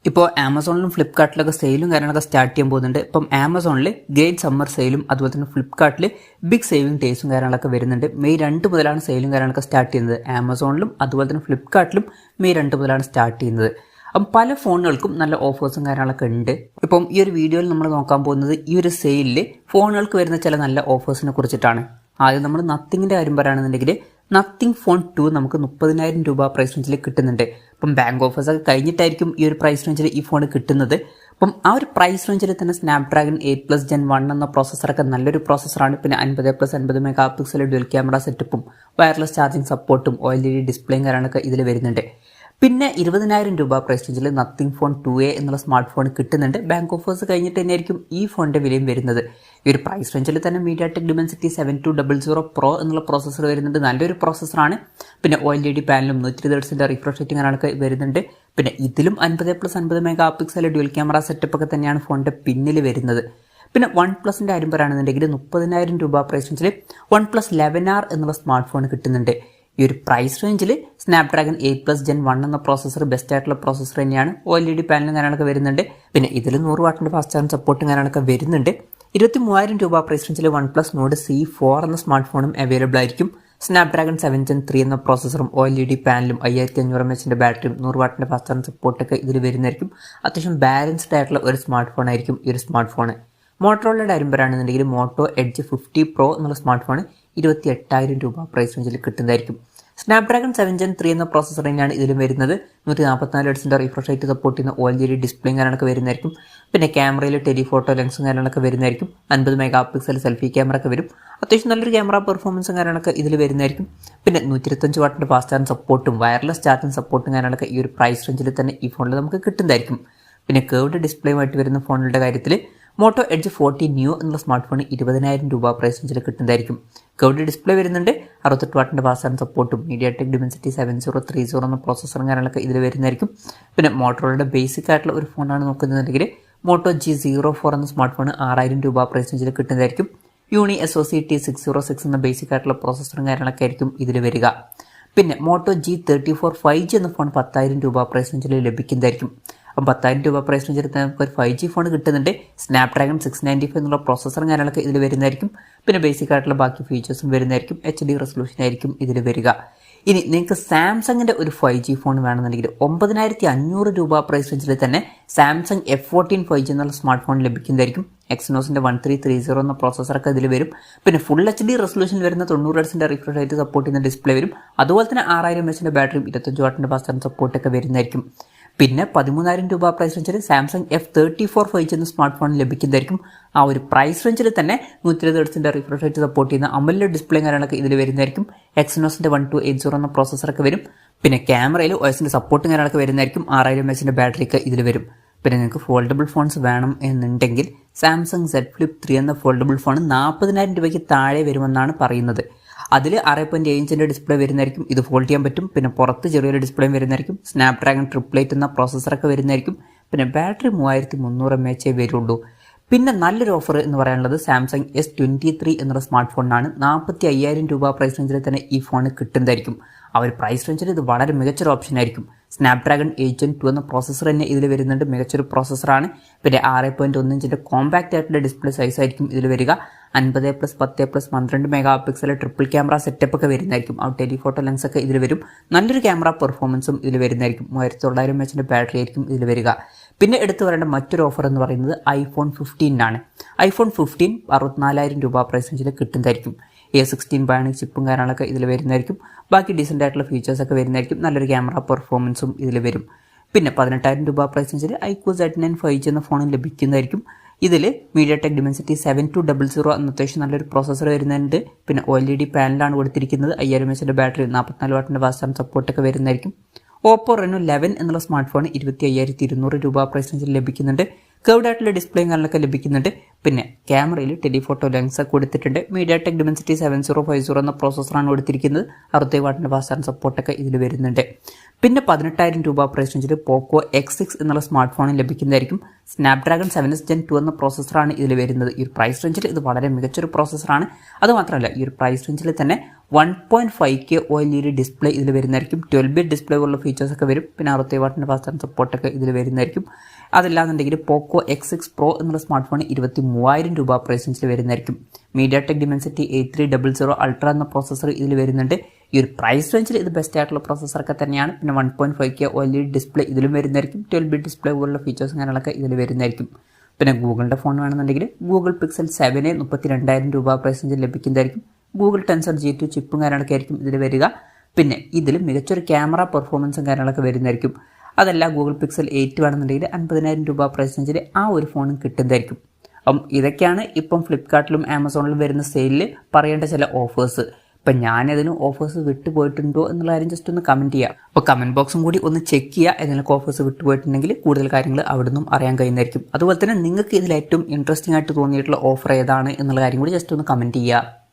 ഇപ്പോൾ ആമസോണിലും ഫ്ലിപ്കാർട്ടിലൊക്കെ സെയിലും കാര്യങ്ങളൊക്കെ സ്റ്റാർട്ട് ചെയ്യാൻ പോകുന്നുണ്ട്. ഇപ്പം ആമസോണിൽ ഗ്രേറ്റ് സമ്മർ സെയിലും അതുപോലെ തന്നെ ഫ്ലിപ്കാർട്ടിൽ ബിഗ് സേവിംഗ് ഡേയ്സും കാര്യങ്ങളൊക്കെ വരുന്നുണ്ട്. മെയ് 2 മുതലാണ് സെയിലും കാര്യങ്ങളൊക്കെ സ്റ്റാർട്ട് ചെയ്യുന്നത്. ആമസോണിലും അതുപോലെ തന്നെ ഫ്ലിപ്കാർട്ടിലും മെയ് 2 മുതലാണ് സ്റ്റാർട്ട് ചെയ്യുന്നത്. അപ്പം പല ഫോണുകൾക്കും നല്ല ഓഫേഴ്സും കാര്യങ്ങളൊക്കെ ഉണ്ട്. ഇപ്പം ഈ ഒരു വീഡിയോയിൽ നമ്മൾ നോക്കാൻ പോകുന്നത് ഈ ഒരു സെയിലിൽ ഫോണുകൾക്ക് വരുന്ന ചില നല്ല ഓഫേഴ്സിനെ കുറിച്ചിട്ടാണ്. ആദ്യം നമ്മൾ നത്തിങ്ങിൻ്റെ കാര്യം പറയുകയാണെന്നുണ്ടെങ്കിൽ നത്തിങ് ഫോൺ 2 നമുക്ക് 30,000 രൂപ പ്രൈസ് റേഞ്ചിൽ കിട്ടുന്നുണ്ട്. അപ്പം ബാങ്ക് ഓഫേഴ്സ് ഒക്കെ കഴിഞ്ഞിട്ടായിരിക്കും ഈ ഒരു പ്രൈസ് റേഞ്ചിൽ ഈ ഫോൺ കിട്ടുന്നത്. അപ്പം ആ ഒരു പ്രൈസ് റേഞ്ചിൽ തന്നെ സ്നാപ്ഡ്രാഗൺ 8+ Gen 1 എന്ന പ്രോസസ്സറൊക്കെ നല്ലൊരു പ്രോസസ്സറാണ്. പിന്നെ 50+50 മെഗാ പിക്സൽ ഡ്യുവൽ ക്യാമറ സെറ്റപ്പും വയർലെസ് ചാർജിങ് സപ്പോർട്ടും OLED ഡിസ്പ്ലേയും കാര്യങ്ങളൊക്കെ ഇതിൽ വരുന്നുണ്ട്. പിന്നെ 20,000 രൂപ പ്രൈസ് റേഞ്ചിൽ നത്തിങ് ഫോൺ 2A എന്നുള്ള സ്മാർട്ട് ഫോൺ കിട്ടുന്നുണ്ട്. ബാങ്ക് ഓഫേഴ്സ് കഴിഞ്ഞിട്ട് തന്നെയായിരിക്കും ഈ ഫോണിൻ്റെ വിലയും വരുന്നത്. ഈ ഒരു പ്രൈസ് റേഞ്ചിൽ തന്നെ MediaTek Dimensity 7200 Pro എന്നുള്ള പ്രോസസ്സർ വരുന്നുണ്ട്. നല്ലൊരു പ്രോസസ്സറാണ്. പിന്നെ OLED പാനലും 120 Hz റിഫ്രഷ് റേറ്റിംഗ് ആണ് വരുന്നുണ്ട്. പിന്നെ ഇതിലും 50+50 mega pixel dual camera setup ഒക്കെ തന്നെയാണ് ഫോണിൻ്റെ പിന്നിൽ വരുന്നത്. പിന്നെ OnePlusന്റെ കാര്യം പറയുകയാണെന്നുണ്ടെങ്കിൽ 30,000 രൂപ പ്രൈസ് റേഞ്ചിൽ OnePlus 11R എന്നുള്ള സ്മാർട്ട് ഫോൺ കിട്ടുന്നുണ്ട്. ഈ ഒരു പ്രൈസ് റേഞ്ചിൽ സ്നാപ്ഡ്രാഗൺ 8+ Gen 1 എന്ന പ്രോസസ്സർ ബെസ്റ്റ് ആയിട്ടുള്ള പ്രോസസ്സർ തന്നെയാണ്. OLED പാനലും കാര്യങ്ങളൊക്കെ വരുന്നുണ്ട്. പിന്നെ ഇതിൽ 100 വാട്ടിൻ്റെ ഫാസ്റ്റ് ചാർജിങ് സപ്പോർട്ടും കാര്യങ്ങളൊക്കെ വരുന്നുണ്ട്. 23,000 രൂപ പ്രൈസ് റേഞ്ചിൽ OnePlus Nord C4 എന്ന സ്മാർട്ട് ഫോണും അവൈലബിൾ ആയിരിക്കും. സ്നാപ്ഡ്രാഗൺ 7 Gen 3 എന്ന പ്രോസസ്സറും OLED പാനലും 5500 mAh ബാറ്ററിയും 100 വാട്ടിൻ്റെ ഫാസ്റ്റ് ചാർജിങ് സപ്പോർട്ടൊക്കെ ഇതിൽ വരുന്നതായിരിക്കും. അത്യാവശ്യം ബാലൻസ്ഡ് ആയിട്ടുള്ള ഒരു സ്മാർട്ട് ഫോൺ ആയിരിക്കും ഈ ഒരു സ്മാർട്ട് ഫോൺ. മോട്ടോറോളയുടെ കാര്യം പറയുകയാണെന്നുണ്ടെങ്കിൽ മോട്ടോ എഡ്ജ് 50 Pro എന്നുള്ള സ്മാർട്ട് ഫോൺ 28,000 രൂപ പ്രൈസ് റേഞ്ചിൽ കിട്ടുന്നതായിരിക്കും. സ്നാപ്ഡ്രാഗൺ 7 Gen 3 എന്ന പ്രോസസ്സർ തന്നെയാണ് ഇതിലും വരുന്നത്. 144 Hz റിഫ്രഷ് റേറ്റ് സപ്പോർട്ട് ചെയ്യുന്ന OLED ഡിസ്പ്ലേയും കാര്യങ്ങളൊക്കെ വരുന്നതായിരിക്കും. പിന്നെ ക്യാമറയിൽ ടെലിഫോട്ടോ ലെൻസും കാര്യങ്ങളൊക്കെ വരുന്നതായിരിക്കും. 50 മെഗാ പിക്സൽ സെൽഫി ക്യാമറ ഒക്കെ വരും. അത്യാവശ്യം നല്ലൊരു ക്യാമറ പെർഫോമൻസും കാര്യങ്ങളൊക്കെ ഇതിൽ വരുന്നതായിരിക്കും. പിന്നെ 125 വാട്ടിൻ്റെ ഫാസ്റ്റ് ചാർജിങ് സപ്പോർട്ടും വയർലെസ് ചാർജിങ് സപ്പോർട്ടും കാര്യങ്ങളൊക്കെ ഈ ഒരു പ്രൈസ് റേഞ്ചിൽ തന്നെ ഈ ഫോണിൽ നമുക്ക് കിട്ടുന്നതായിരിക്കും. പിന്നെ കേർവ്ഡ് ഡിസ്പ്ലേയുമായിട്ട് വരുന്ന ഫോണുകളുടെ കാര്യത്തിൽ മോട്ടോ എഡ്ജ് 40 ന്യൂ എന്നുള്ള സ്മാർട്ട് ഫോൺ 20,000 രൂപ പ്രൈസ് റേഞ്ചിൽ കിട്ടുന്നതായിരിക്കും. കേർവ്ഡ് ഡിസ്പ്ലേ വരുന്നുണ്ട്. 68 വാട്ടിൻ്റെ ഫാസ്റ്റ് ചാർജിങ് സപ്പോർട്ടും MediaTek Dimensity 7030 എന്ന പ്രോസസ്സറും കാര്യങ്ങളൊക്കെ ഇതിൽ വരുന്നതായിരിക്കും. പിന്നെ മോട്ടോറോളയുടെ ബേസിക് ആയിട്ടുള്ള ഒരു ഫോണാണ് നോക്കുന്നതെങ്കിൽ മോട്ടോ G04 എന്ന സ്മാർട്ട് ഫോൺ 6,000 രൂപ പ്രൈസ് റേഞ്ചിൽ കിട്ടുന്നതായിരിക്കും. യൂണി SoC T606 എന്ന ബേസിക് ആയിട്ടുള്ള പ്രോസസ്സറും കാര്യങ്ങളൊക്കെ ആയിരിക്കും ഇതിൽ വരിക. പിന്നെ മോട്ടോ G34 5G എന്ന ഫോൺ 10,000 രൂപ പ്രൈസ് റേഞ്ചിൽ ലഭിക്കുന്നതായിരിക്കും. അപ്പം 10,000 രൂപ പ്രൈസ് റേഞ്ചിൽ നമുക്ക് ഒരു 5G ഫോൺ കിട്ടുന്നുണ്ട്. സ്നാപ്ഡ്രാഗൺ 695 എന്നുള്ള പ്രോസസ്സറും കാര്യങ്ങളൊക്കെ ഇതിൽ വരുന്നതായിരിക്കും. പിന്നെ ബേസിക് ആയിട്ടുള്ള ബാക്കി ഫീച്ചേഴ്സും വരുന്നതായിരിക്കും. HD റെസൊല്യൂഷൻ ആയിരിക്കും ഇതിൽ വരിക. ഇനി നിങ്ങൾക്ക് സാംസങ്ങിൻ്റെ ഒരു 5G ഫോൺ വേണമെന്നുണ്ടെങ്കിൽ 9,500 രൂപ പ്രൈസ് റേഞ്ചിൽ തന്നെ സാംസങ് F14 5G എന്നുള്ള സ്മാർട്ട് ഫോൺ ലഭിക്കുന്നതായിരിക്കും. എക്സിനോസിൻ്റെ 1330 എന്ന പ്രോസസ്സറൊക്കെ ഇതിൽ വരും. പിന്നെ ഫുൾ HD റെസൊല്യൂഷൻ വരുന്ന 90 Hz റിഫ്രഷ് റേറ്റ് സപ്പോർട്ട് ചെയ്യുന്ന ഡിസ്പ്ലേ വരും. അതുപോലെ തന്നെ 6000 mAh ബാറ്ററിയും 25 വാട്ടിൻ്റെ ഫാസ്റ്റ് ചാർജിങ് സപ്പോർട്ടൊക്കെ വരുന്നതായിരിക്കും. പിന്നെ 13,000 രൂപ പ്രൈസ് റേഞ്ചിൽ സാംസങ് F34 5G എന്ന സ്മാർട്ട് ഫോൺ ലഭിക്കുന്നതായിരിക്കും. ആ ഒരു പ്രൈസ് റേഞ്ചിൽ തന്നെ 120 Hz റിഫ്രഷ് റേറ്റ് സപ്പോർട്ട് ചെയ്യുന്ന AMOLED ഡിസ്പ്ലേ കാര്യങ്ങളൊക്കെ ഇതിൽ വരുന്നതായിരിക്കും. എക്സിനോസിൻ്റെ 1280 എന്ന പ്രോസസ്സറൊക്കെ വരും. പിന്നെ ക്യാമറയിൽ OSന്റെ സപ്പോർട്ടും കാര്യങ്ങളൊക്കെ വരുന്നതായിരിക്കും. 6000 mAh ബാറ്ററിയൊക്കെ ഇതിൽ വരും. പിന്നെ നിങ്ങൾക്ക് ഫോൾഡബിൾ ഫോൺസ് വേണം എന്നുണ്ടെങ്കിൽ സാംസങ് Z Flip 3 എന്ന ഫോൾഡബിൾ ഫോൺ 40,000 രൂപയ്ക്ക് താഴെ വരുമെന്നാണ് പറയുന്നത്. അതിൽ 6.7 ഇഞ്ചിൻ്റെ ഡിസ്പ്ലേ വരുന്നതായിരിക്കും. ഇത് ഫോൾഡ് ചെയ്യാൻ പറ്റും. പിന്നെ പുറത്ത് ചെറിയൊരു ഡിസ്പ്ലേയും വരുന്നതായിരിക്കും. സ്നാപ്ഡ്രാഗൺ 888 എന്ന പ്രോസസ്സറൊക്കെ വരുന്നതായിരിക്കും. പിന്നെ ബാറ്ററി 3300 mAh വരുള്ളൂ. പിന്നെ നല്ലൊരു ഓഫർ എന്ന് പറയാനുള്ളത് സാംസങ് S23 എന്നുള്ള സ്മാർട്ട് ഫോണിനാണ്. 45,000 രൂപ പ്രൈസ് റേഞ്ചിൽ തന്നെ ഈ ഫോൺ കിട്ടുന്നതായിരിക്കും. ആ ഒരു പ്രൈസ് റേഞ്ചിൽ ഇത് വളരെ മികച്ചൊരു ഓപ്ഷൻ ആയിരിക്കും. സ്നാപ്ഡ്രാഗൺ 8 Gen 2 എന്ന പ്രോസസ്സർ തന്നെ ഇതിൽ വരുന്നുണ്ട്. മികച്ചൊരു പ്രോസസ്സറാണ്. പിന്നെ 6.1 ഇഞ്ചിൻ്റെ കോമ്പാക്റ്റ് ആയിട്ടുള്ള ഡിസ്പ്ലേ സൈസ് ആയിരിക്കും ഇതിൽ വരിക. 50+10+12 mega pixel triple camera setup ഒക്കെ വരുന്നതായിരിക്കും. ആ ടെലിഫോട്ടോ ലെൻസൊക്കെ ഇതിൽ വരും. നല്ലൊരു ക്യാമറ പെർഫോമൻസും ഇതിൽ വരുന്നതായിരിക്കും. 3900 mAh ബാറ്ററി ആയിരിക്കും ഇതിൽ വരിക. പിന്നെ എടുത്തു പറയേണ്ട മറ്റൊരു ഓഫർ എന്ന് പറയുന്നത് iPhone 15 ആണ്. iPhone 15 64,000 രൂപ പ്രൈസ് റേഞ്ചിൽ കിട്ടുന്നതായിരിക്കും. A16 ബയോണിക് ചിപ്പും കാര്യങ്ങളൊക്കെ ഇതിൽ വരുന്നതായിരിക്കും. ബാക്കി ഡീസൻ്റ് ആയിട്ടുള്ള ഫീച്ചേഴ്സൊക്കെ വരുന്നതായിരിക്കും. നല്ലൊരു ക്യാമറ പെർഫോമൻസും ഇതിൽ വരും. പിന്നെ 18,000 രൂപ പ്രൈസ് റേഞ്ചിൽ iQOO Z9 5G എന്ന ഫോണും ലഭിക്കുന്നതായിരിക്കും. ഇതിൽ MediaTek Dimensity 7200 എന്ന അത്യാവശ്യം നല്ലൊരു പ്രോസസ്സർ വരുന്നുണ്ട്. പിന്നെ OLED പാനലാണ് കൊടുത്തിരിക്കുന്നത്. 5000 mAh ബാറ്ററി 44 വാട്ടിൻ്റെ ഫാസ്റ്റ് ചാർജിങ് സപ്പോർട്ടൊക്കെ വരുന്നതായിരിക്കും. Oppo Reno 11 എന്നുള്ള സ്മാർട്ട് ഫോൺ 25,200 രൂപ പ്രൈസ് റേഞ്ചിൽ ലഭിക്കുന്നുണ്ട്. കേർവ്ഡ് ആയിട്ടുള്ള ഡിസ്പ്ലേയും കാര്യങ്ങളൊക്കെ ലഭിക്കുന്നുണ്ട്. പിന്നെ ക്യാമറയിൽ ടെലിഫോട്ടോ ലെൻസ് ഒക്കെ കൊടുത്തിട്ടുണ്ട്. MediaTek Dimensity 7050 എന്ന പ്രോസസ്സറാണ് കൊടുത്തിരിക്കുന്നത്. 60 വാട്ടിൻ്റെ ഫാസ്റ്റ് ചാർജിങ് സപ്പോർട്ടൊക്കെ ഇതിൽ വരുന്നുണ്ട്. പിന്നെ 18,000 രൂപ പ്രൈസ് റേഞ്ചിൽ പോക്കോ X6 എന്നുള്ള സ്മാർട്ട് ഫോണിൽ ലഭിക്കുന്നതായിരിക്കും. സ്നാപ്ഡ്രാഗൺ 7s Gen 2 എന്ന പ്രോസസ്സറാണ് ഇതിൽ വരുന്നത്. ഈ ഒരു പ്രൈസ് റേഞ്ചിൽ ഇത് വളരെ മികച്ചൊരു പ്രോസസ്സറാണ്. അതുമാത്രമല്ല ഈ ഒരു പ്രൈസ് റേഞ്ചിൽ തന്നെ 1.5K OLED ഡിസ്പ്ലേ ഇതിൽ വരുന്നതായിരിക്കും. 12-bit ഡിസ്പ്ലേ പോലുള്ള ഫീച്ചേഴ്സ് ഒക്കെ വരും. പിന്നെ 60 വാട്ടിൻ്റെ ഫാസ്റ്റ് ചാർജിംഗ് സപ്പോർട്ടൊക്കെ ഇതിൽ വരുന്നതായിരിക്കും. അതല്ലാന്നുണ്ടെങ്കിൽ പോക്കോ X6 Pro എന്നുള്ള സ്മാർട്ട് ഫോൺ 23,000 രൂപ പ്രൈസ് റേഞ്ചിൽ വരുന്നതായിരിക്കും. MediaTek Dimensity 8300 Ultra എന്ന പ്രോസസ്സർ ഇതിൽ വരുന്നുണ്ട്. ഈ ഒരു പ്രൈസ് റേഞ്ചിൽ ഇത് ബെസ്റ്റ് ആയിട്ടുള്ള പ്രോസസ്സറൊക്കെ തന്നെയാണ്. പിന്നെ 1.5K OLED ഡിസ്പ്ലേ ഇതിലും വരുന്നതായിരിക്കും. 12-bit ഡിസ്പ്ലേ പോലുള്ള ഫീച്ചേഴ്സും കാര്യങ്ങളൊക്കെ ഇതിൽ വരുന്നതായിരിക്കും. പിന്നെ ഗൂഗിളിൻ്റെ ഫോൺ വേണമെന്നുണ്ടെങ്കിൽ ഗൂഗിൾ Pixel 7 32,000 രൂപ പ്രൈസ് റേഞ്ചിൽ ലഭിക്കുന്നതായിരിക്കും. ഗൂഗിൾ ടെൻസർ G2 ചിപ്പും കാര്യങ്ങളൊക്കെ ആയിരിക്കും ഇതിൽ വരിക. പിന്നെ ഇതിൽ മികച്ചൊരു ക്യാമറ പെർഫോമൻസും കാര്യങ്ങളൊക്കെ വരുന്നതായിരിക്കും. അതല്ല ഗൂഗിൾ Pixel 8 വേണമെന്നുണ്ടെങ്കിൽ 50,000 രൂപ പ്രൈസ് റേഞ്ചിൽ ആ ഒരു ഫോണും കിട്ടുന്നതായിരിക്കും. അപ്പം ഇതൊക്കെയാണ് ഇപ്പം ഫ്ലിപ്കാർട്ടിലും ആമസോണിലും വരുന്ന സെയിലിൽ പറയേണ്ട ചില ഓഫേഴ്സ്. ഇപ്പം ഞാനതിനും ഓഫേഴ്സ് വിട്ടുപോയിട്ടുണ്ടോ എന്നുള്ള കാര്യം ജസ്റ്റ് ഒന്ന് കമൻറ്റ് ചെയ്യുക. അപ്പോൾ കമൻറ്റ് ബോക്സും കൂടി ഒന്ന് ചെക്ക് ചെയ്യുക. ഏതെങ്കിലും ഓഫേഴ്സ് വിട്ടുപോയിട്ടുണ്ടെങ്കിൽ കൂടുതൽ കാര്യങ്ങൾ അവിടെ നിന്നും അറിയാൻ കഴിയുന്നതായിരിക്കും. അതുപോലെ തന്നെ നിങ്ങൾക്ക് ഇതിൽ ഏറ്റവും ഇൻട്രസ്റ്റിംഗ് ആയിട്ട് തോന്നിയിട്ടുള്ള ഓഫർ ഏതാണ് എന്നുള്ള കാര്യം കൂടി ജസ്റ്റ് ഒന്ന് കമൻറ്റ് ചെയ്യുക.